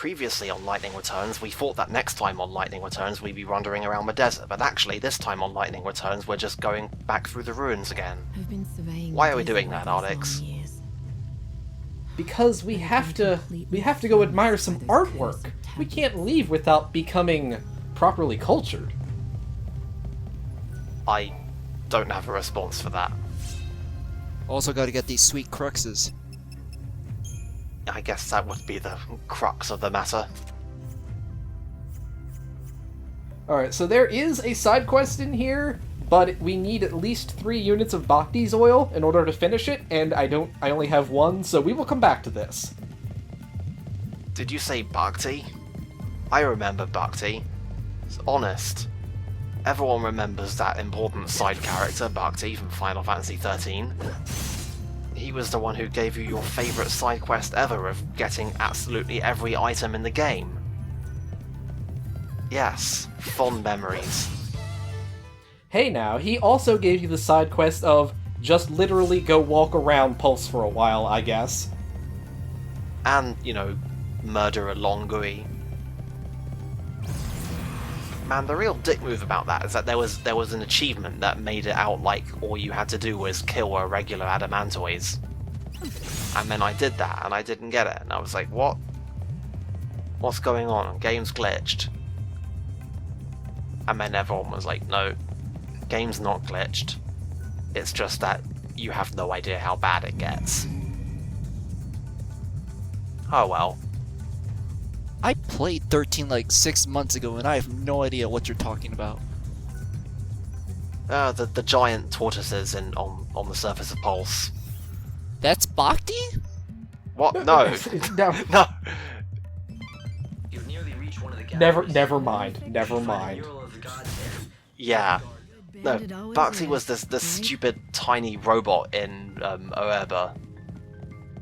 previously on Lightning Returns, we thought that next time on Lightning Returns we'd be wandering around the desert, but actually this time on Lightning Returns we're just going back through the ruins again. Why are we doing that, Ardix? Because we have to go admire some artwork. We can't leave without becoming properly cultured. I don't have a response for that. Also gotta get these sweet cruxes. I guess that would be the crux of the matter. Alright, so there is a side quest in here, but we need at least 3 units of Bhakti's oil in order to finish it, and I only have 1, so we will come back to this. Did you say Bhakti? I remember Bhakti. It's honest. Everyone remembers that important side character, Bhakti, from Final Fantasy XIII. He was the one who gave you your favourite side quest ever of getting absolutely every item in the game. Yes, fond memories. Hey now, he also gave you the side quest of just literally go walk around Pulse for a while, I guess. And, you know, murder a Longui. Man, the real dick move about that is that there was an achievement that made it out like all you had to do was kill a regular Adamantoise. And then I did that, and I didn't get it, and I was like, what? What's going on? Game's glitched. And then everyone was like, no, game's not glitched. It's just that you have no idea how bad it gets. Oh well. I played 13 like 6 months ago and I have no idea what you're talking about. The giant tortoises on the surface of Pulse. That's Bhakti? What? No. No. No. You've nearly reached one of the Never mind. Yeah. No, Bhakti was this stupid tiny robot in Oerba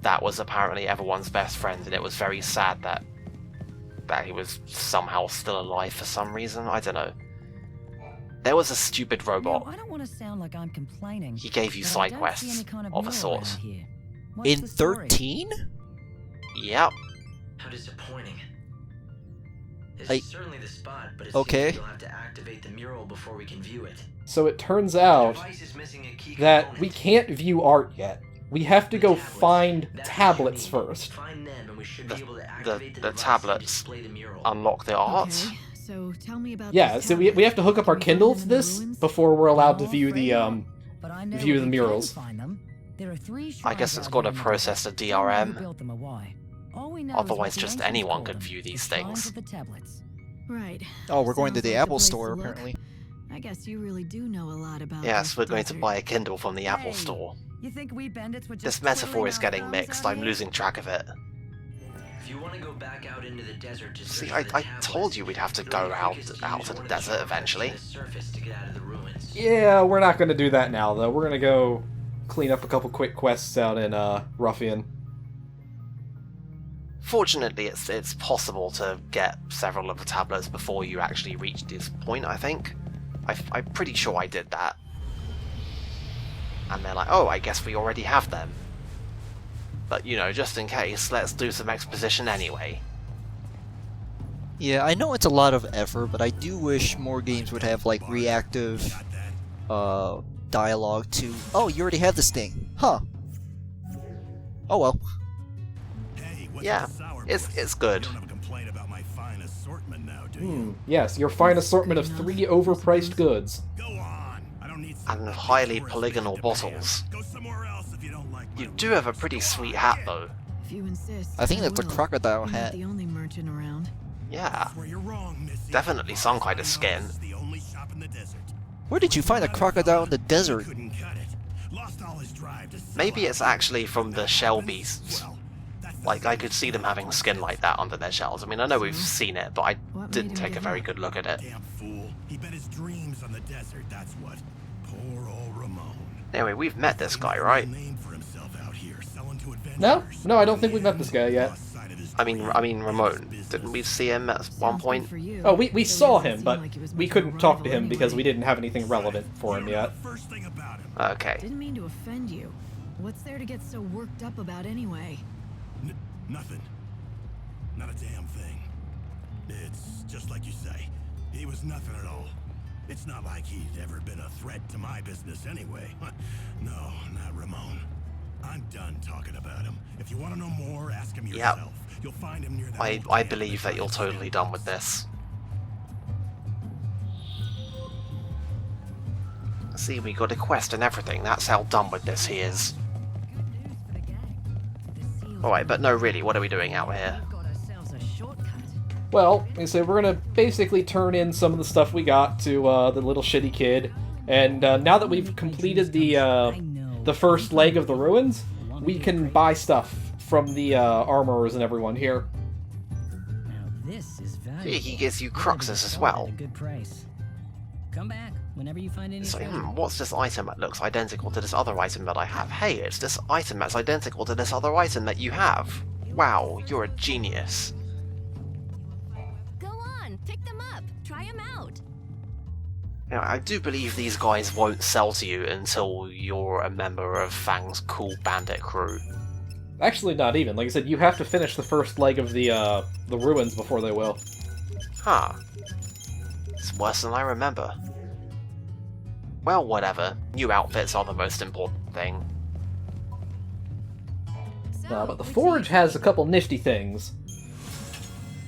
that was apparently everyone's best friend, and it was very sad that he was somehow still alive for some reason. I don't know. There was a stupid robot. Now, I don't want to sound like I'm complaining. He gave you but I side don't quests see any kind of a mural sort. around here. What's In the story? 13? Yep. How disappointing. This I- is certainly the spot, but it Okay. seems you'll have to activate the mural before we can view it. So it turns The out device is missing a key that component. we can't view art yet. We have to The go tablets. find That's what tablets you need. first. Find them and we should The- be able to the activate the device tablets and display the mural. Unlock the art. Okay, so tell me about Yeah, these so we have to hook up our tablets. Can we Kindle find to them in this ruins? before we're allowed to No, view the afraid not, but I know view we the can murals. find them. There are 3 I shrines guess it's out got here to in the process a desert. Don't know who DRM. built them or why. All we know is what Otherwise, the just ancients anyone called could them, view the these shrines things. of the tablets. Right. Oh, we're going to Sounds the like Apple place Store to look. apparently. I guess you really do know a lot about Yes, this we're going to desert. buy a Kindle from the Apple Hey, Store. You think we bandits would This just metaphor twiddling is our getting thumbs mixed. out I'm here? losing track of it. If you want to go back out into the desert to See, search I for the told tablets, you we'd have to it'll go be out quickest to use the one of desert shortcuts eventually. to the surface to get out of the ruins. Yeah, we're not going to do that now, though. We're going to go clean up a couple quick quests out in Ruffian. Fortunately, it's possible to get several of the tablets before you actually reach this point, I think. I'm pretty sure I did that. And they're like, oh, I guess we already have them. But, you know, just in case, let's do some exposition anyway. Yeah, I know it's a lot of effort, but I do wish more games would have like reactive dialogue to, oh, you already have this thing. Huh. Oh well. Yeah, it's good. Yes, your fine assortment of 3 overpriced goods. And highly polygonal bottles. You do have a pretty sweet hat, though. If you insist, I think that's a will. crocodile I'm not hat. the only merchant around. Yeah, definitely some kind of skin. Where did you find a crocodile in the desert? Maybe it's actually from the shell beasts. Like, I could see them having skin like that under their shells. I mean, I know we've seen it, but I What didn't made him take a give very up? good look at it. Damn fool. He bet his dreams on the desert, that's what. Poor old Ramon. Anyway, we've met this guy, right? No, I don't think we've met this guy yet. I mean Ramon. Didn't we see him at one Sounds point? good for you. Oh, we So he saw doesn't him, seem but like he was we much of a couldn't talk to rival him because anyway. we didn't have anything relevant for him yet. First thing about him. Okay. Didn't mean to offend you. What's there to get so worked up about anyway? Nothing. Not a damn thing. It's just like you say. He was nothing at all. It's not like he'd ever been a threat to my business anyway. No, not Ramon. I'm done talking about him. If you want to know more, ask him yourself. You'll find him near that old I camp believe that you're totally done with this. See, we got a quest and everything. That's how done with this he is. Alright, but no, really, what are we doing out here? Well, so we're gonna basically turn in some of the stuff we got to the little shitty kid, and now that we've completed the first leg of the ruins, we can buy stuff from the armorers and everyone here. Now this is valuable. He gives you cruxes as well. At a good price. Come back whenever you find any So, treasure. what's this item that looks identical to this other item that I have? Hey, it's this item that's identical to this other item that you have. Wow, you're a genius. Go on, pick them up. Try them out. You know, I do believe these guys won't sell to you until you're a member of Fang's cool bandit crew. Actually, not even. Like I said, you have to finish the first leg of the ruins before they will. Huh. It's worse than I remember. Well, whatever. New outfits are the most important thing. But the Forge has a couple nifty things.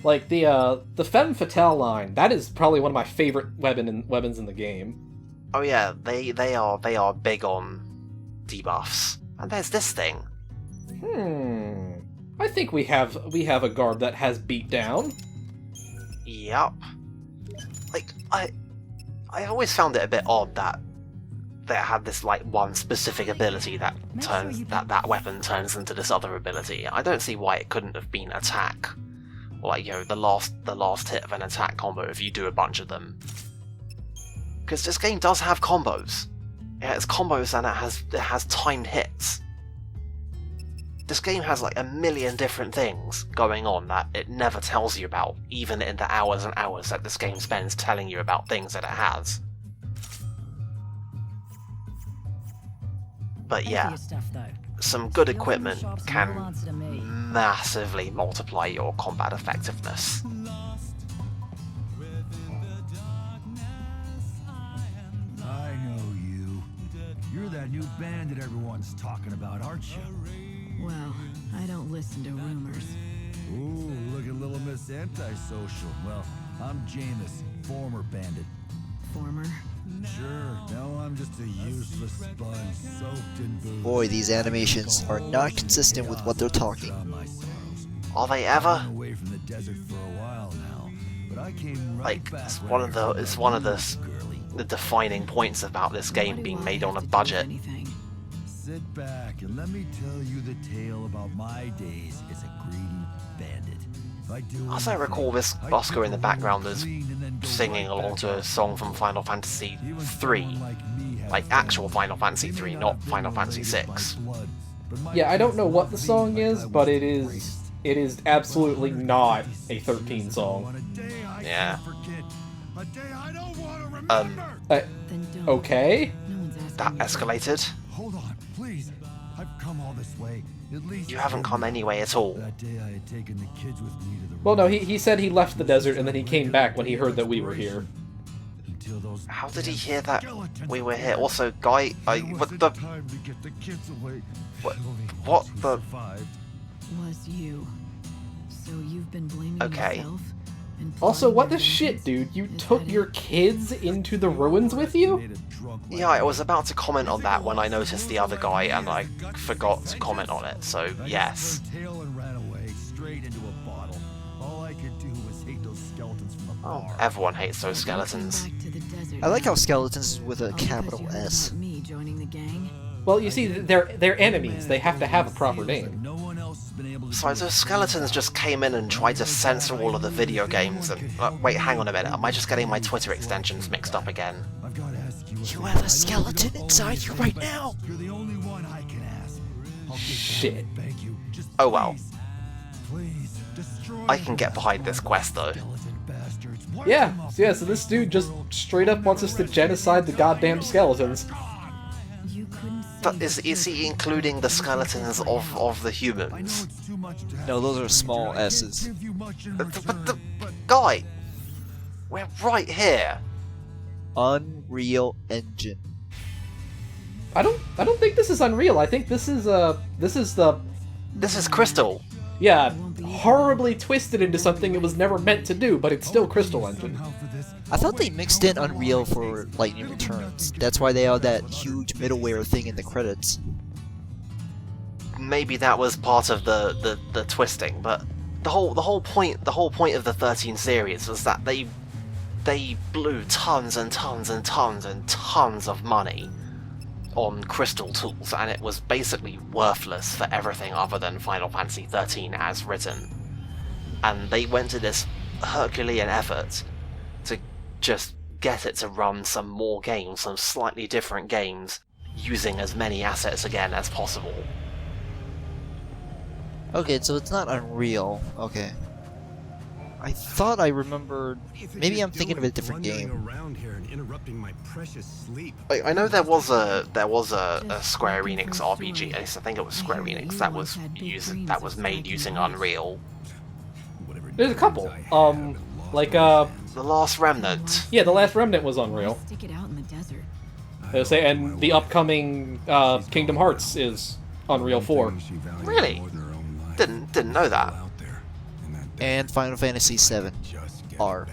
Like the Femme Fatale line. That is probably one of my favorite weapons in the game. Oh yeah, they are big on debuffs. And there's this thing. I think we have a guard that has beat down. Yup. Like, I always found it a bit odd that they had this, like, one specific ability that turns that weapon turns into this other ability. I don't see why it couldn't have been attack. Or, like, you know, the last hit of an attack combo if you do a bunch of them. Because this game does have combos. Yeah, it's combos and it has timed hits. This game has like a million different things going on that it never tells you about, even in the hours and hours that this game spends telling you about things that it has. But yeah, Heavier stuff, though. some good Skills in the equipment shop's no can answer to me. massively multiply your combat effectiveness. I know you. You're that new bandit everyone's talking about, aren't you? Well, I don't listen to rumors. Ooh, look at little Miss Antisocial. Well, I'm Jameis, former bandit. Former. Sure, now I'm just a useless sponge soaked in booze. Boy, these animations are not consistent with what they're talking. Are they I've ever? been away from the desert for a while now, but I came right Like, back it's when one I of the found it's that one of the girly. the defining points about this game What do being I made have on a to do with budget. anything? Sit back and let me tell you the tale about my days as a greedy bandit. As I recall, this busker in the background is singing along to a song from Final Fantasy III. Like actual Final Fantasy III, not Final Fantasy VI. Yeah, I don't know what the song is, but it is absolutely not a 13 song. Yeah. Then don't. Okay. No one's asking That you. escalated. Hold on, please. I've come all this way. At least You haven't come any way at all. That day I had taken the kids with me to the Well, no, he said he left the desert and then he came back when he heard that we were here. until those How did he hear that skeletons we were here? appeared. Also, guy, There what wasn't the? time to get the kids away. What- Only what two the- survived. Was you. So you've been blaming Okay. yourself? And Also, plotting what the your shit, vengeance? dude? You Is took that your it? kids into the ruins with you? Made a drunk Yeah, I was about to comment on that when I noticed the other guy and I forgot to comment on it. So I yes. just tail and ran away straight into a bottle. All I could do was hate those skeletons from Oh, afar. everyone hates those So you came skeletons. back to the desert I like how now. skeletons is with a All because capital you heard S. about me joining the gang. Well, you see, they're enemies. They have to have a proper name. No one else has been able to So do those it. skeletons just came in and tried to censor all of the video games and... wait, hang on a minute. Am I just getting my Twitter extensions mixed up again? I've got to ask you. You have a skeleton inside you right now. You're the only one I can ask. I'll get Shit. down and beg you. Just Oh well. please, destroy I can get behind this quest though. skeleton bastards. Wipe Yeah, them up. so this dude just straight up wants us to genocide the goddamn skeletons. You couldn't But save is the he children. including the skeletons of the I know humans? it's too much No, those are small S's. But guy, we're right here. Unreal Engine. I don't think this is Unreal. I think this is the This is Crystal. yeah, horribly twisted into something it was never meant to do, but it's still Crystal Engine. I thought they mixed in Unreal for Lightning Returns. That's why they have that huge middleware thing in the credits. Maybe that was part of the twisting, but the whole point of the 13 series was that they blew tons and tons and tons and tons of money on Crystal tools, and it was basically worthless for everything other than Final Fantasy 13 as written. And they went to this Herculean effort to just get it to run some more games, some slightly different games, using as many assets again as possible. Okay, so it's not Unreal. Okay. I thought I remembered. Maybe I'm thinking of a different game. Around here and interrupting my precious sleep. I know there was a Square Enix RPG. At least I think it was Square Enix that was made using Unreal. There's a couple. Like The Last Remnant. yeah, The Last Remnant was Unreal. Stick it out in the desert. I would say, and the upcoming Kingdom Hearts is Unreal 4. Really? Didn't know that. And Final Fantasy VII R.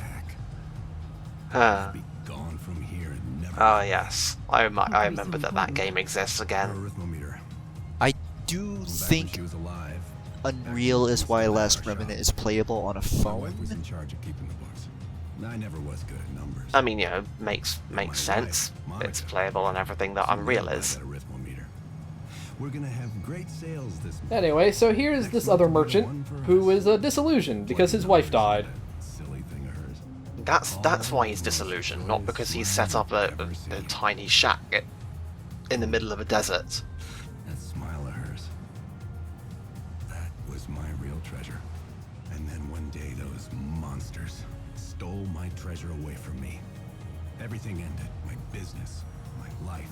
Huh. Be gone from here and never Oh yes, I remember that game exists again. arithmometer. I do Back when think she was alive, Unreal is why Last Remnant is playable on a my phone. wife was in charge of keeping the books. I never was good at numbers. I mean, you know, makes sense. It's playable and everything that Unreal is. That arithmometer. We're gonna have great sales this month. Anyway, so here's this other merchant who is disillusioned because his wife died. Silly thing of hers. That's why he's disillusioned, not because he's set up a tiny shack in the middle of a desert. That smile of hers. That was my real treasure. And then one day those monsters stole my treasure away from me. Everything ended. My business, my life.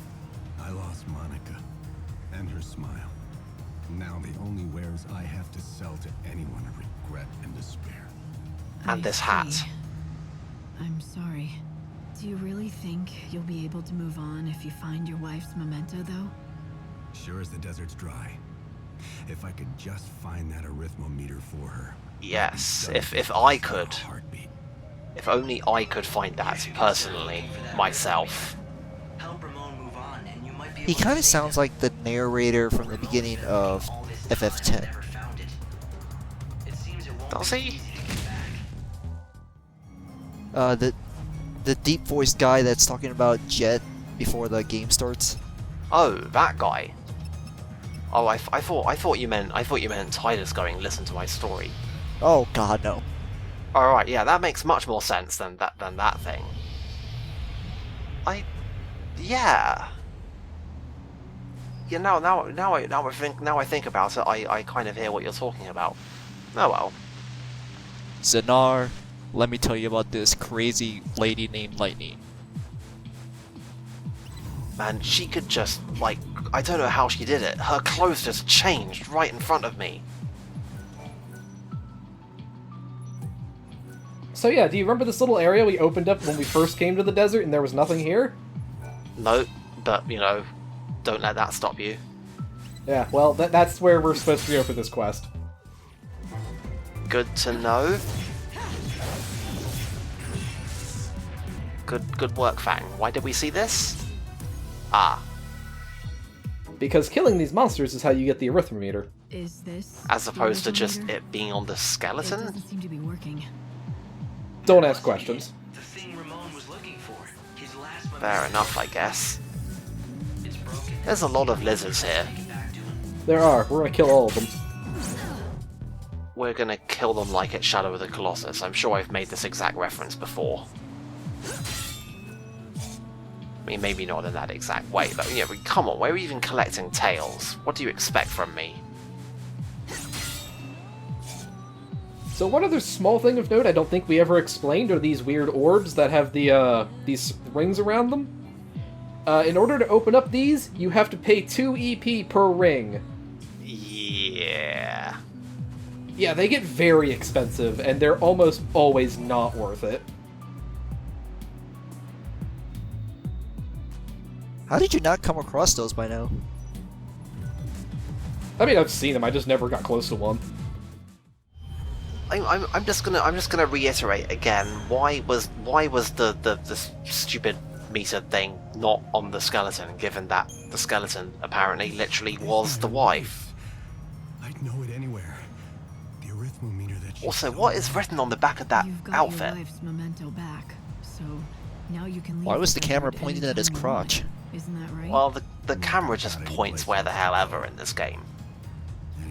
I lost Monica and her smile. Now the only wares I have to sell to anyone are regret and despair. And I this hat. see. I'm sorry. Do you really think you'll be able to move on if you find your wife's memento, though? Sure as the desert's dry. If I could just find that arithmometer for her. Yes, if I could. Heartbeat. If only I could find that personally, myself. Help Ramon move on, and you might be He able to kind of save sounds him. like the narrator from the beginning of All this time, FF10. never found it. It seems it won't Does be he? easy to get back. The deep voiced guy that's talking about Jet before the game starts. Oh, that guy. Oh, I thought you meant Titus going, listen to my story. Oh god, no. All right, yeah, that makes much more sense than that thing. Yeah. Yeah, now I think about it, I kind of hear what you're talking about. Oh well. Zenar, let me tell you about this crazy lady named Lightning. Man, she could just, like, I don't know how she did it. Her clothes just changed right in front of me. So yeah, do you remember this little area we opened up when we first came to the desert and there was nothing here? No, but, you know, don't let that stop you. Yeah, well, that's where we're supposed to go for this quest. Good to know. Good work, Fang. Why did we see this? Ah, Because killing these monsters is how you get the arithmometer. Is this as the opposed to just arithmometer? it being on the It skeleton? doesn't seem to be working. Don't ask questions. The thing Ramon was looking for. His last Fair enough, I guess. It's broken. There's a lot of lizards here. Take it back to him. There are. We're gonna kill all of them. We're gonna kill them like it's Shadow of the Colossus. I'm sure I've made this exact reference before. I mean, maybe not in that exact way, but yeah, come on, we're even collecting tails. What do you expect from me? So one other small thing of note I don't think we ever explained are these weird orbs that have the these rings around them. In order to open up these, you have to pay 2 EP per ring. Yeah. Yeah, they get very expensive, and they're almost always not worth it. How did you not come across those by now? I mean, I've seen them, I just never got close to one. I'm just gonna reiterate again. Why was the stupid meter thing not on the skeleton? Given that the skeleton apparently literally was the wife. I'd know it anywhere. The arithmometer that she Also, what is written on the back of that You've got outfit? your wife's memento back, so now you can leave. Why was the camera desert pointing at his anytime you crotch? want. Isn't that right? Well, the camera just points where the hell ever in this game.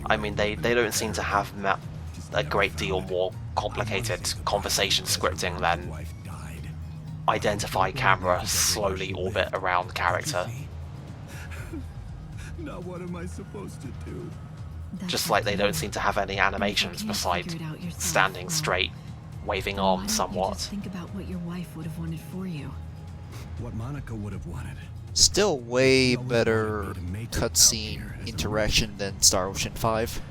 I mean, they don't seem to have a great deal more complicated conversation scripting than wife died. identify camera slowly orbit around character. Now what am I supposed to do? That's Just like they don't okay. seem to have any animations If you can't beside figure it out yourself, standing well, straight, waving then why arms don't you somewhat. just think about what your wife would have wanted for you. What Monica would have wanted. Still way better cutscene interaction than Star Ocean 5.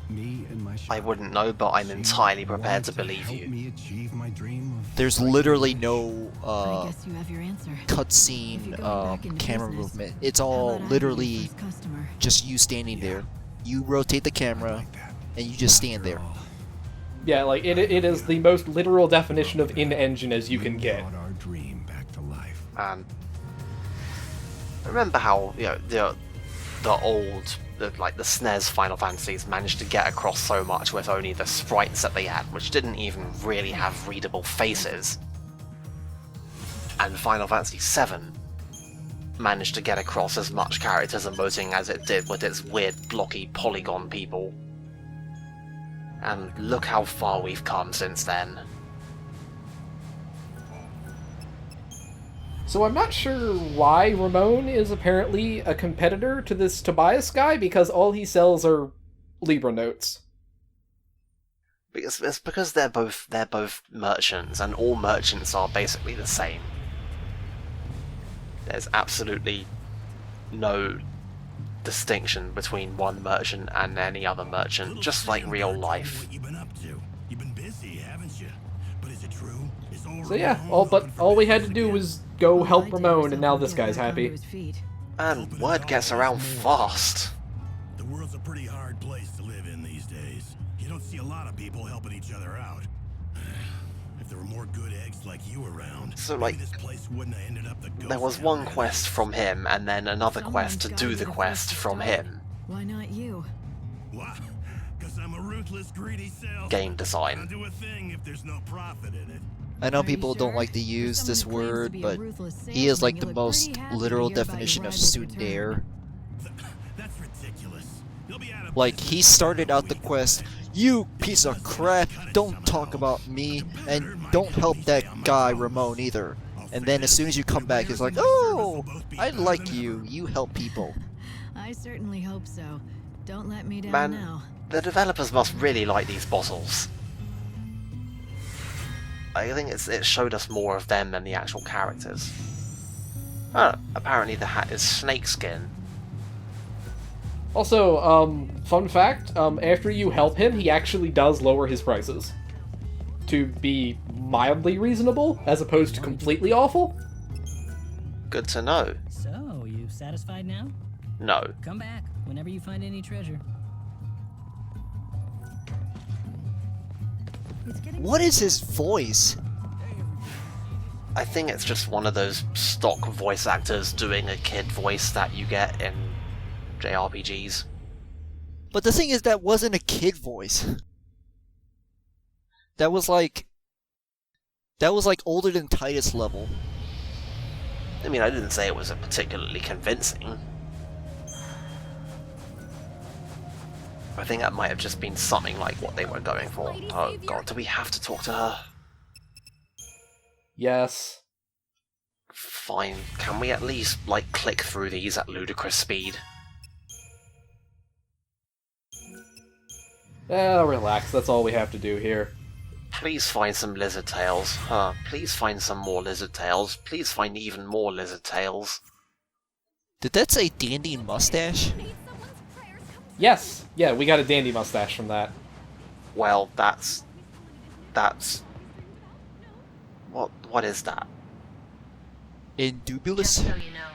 Me and my I wouldn't know, but I'm entirely prepared to believe you. Me achieve my dream of There's literally no I guess you have your answer. If cutscene you're going back into camera business, movement. It's how all about I be your literally first customer? just you standing there. You rotate the camera like that. and you just stand there. After all, Yeah, like, it is the most literal definition of in-engine as you can get. brought our dream back to life. And remember how the old like the SNES Final Fantasies managed to get across so much with only the sprites that they had, which didn't even really have readable faces. And Final Fantasy VII managed to get across as much characters emoting as it did with its weird blocky polygon people. And look how far we've come since then. So I'm not sure why Ramon is apparently a competitor to this Tobias guy, because all he sells are Libra notes. Because it's because they're both merchants, and all merchants are basically the same. There's absolutely no distinction between one merchant and any other merchant, just like real life. What you been up to? You've been busy, haven't you? But is it true? Is So yeah, all we had to do was go help Ramon, and now this guy's happy. And word gets around fast. The world's a pretty hard place to live in these days. You don't see a lot of people helping each other out. If there were more good eggs like you around, So, maybe like, this place wouldn't have ended up the ghost there was town one that it quest is. from him, and then another quest to do the quest from him. Why not you? Why? Because I'm a ruthless, greedy self. Game I'll design. do a thing if there's no profit in it. I know Are you people don't sure? like to For use someone this who claims to word, be a but ruthless he is like salesman, the you look most pretty happy to literal hear about definition your of rival's tsundere. return. That's ridiculous. You'll be out of Like, business he in started a out the week. quest, you piece of crap, don't talk about me, and don't help that guy Ramon either. And then as soon as you come back, he's like, oh, I like you, you help people. I certainly hope so. Don't let me down Man, now. the developers must really like these bottles. I think it showed us more of them than the actual characters. Oh, apparently the hat is snakeskin. Also, fun fact, after you help him, he actually does lower his prices. To be mildly reasonable, as opposed to completely awful. Good to know. So, you satisfied now? No. Come back whenever you find any treasure. What is his voice? I think it's just one of those stock voice actors doing a kid voice that you get in JRPGs. But the thing is, that wasn't a kid voice. That was like older than Titus level. I mean, I didn't say it was particularly convincing. I think that might have just been something like what they were going for. Oh god, do we have to talk to her? Yes. Fine, can we at least, like, click through these at ludicrous speed? Relax, that's all we have to do here. Please find some lizard tails. Please find some more lizard tails. Please find even more lizard tails. Did that say dandy mustache? Yes! Yeah, we got a dandy mustache from that. Well, that's... What is that? Indubulous? Just so you know,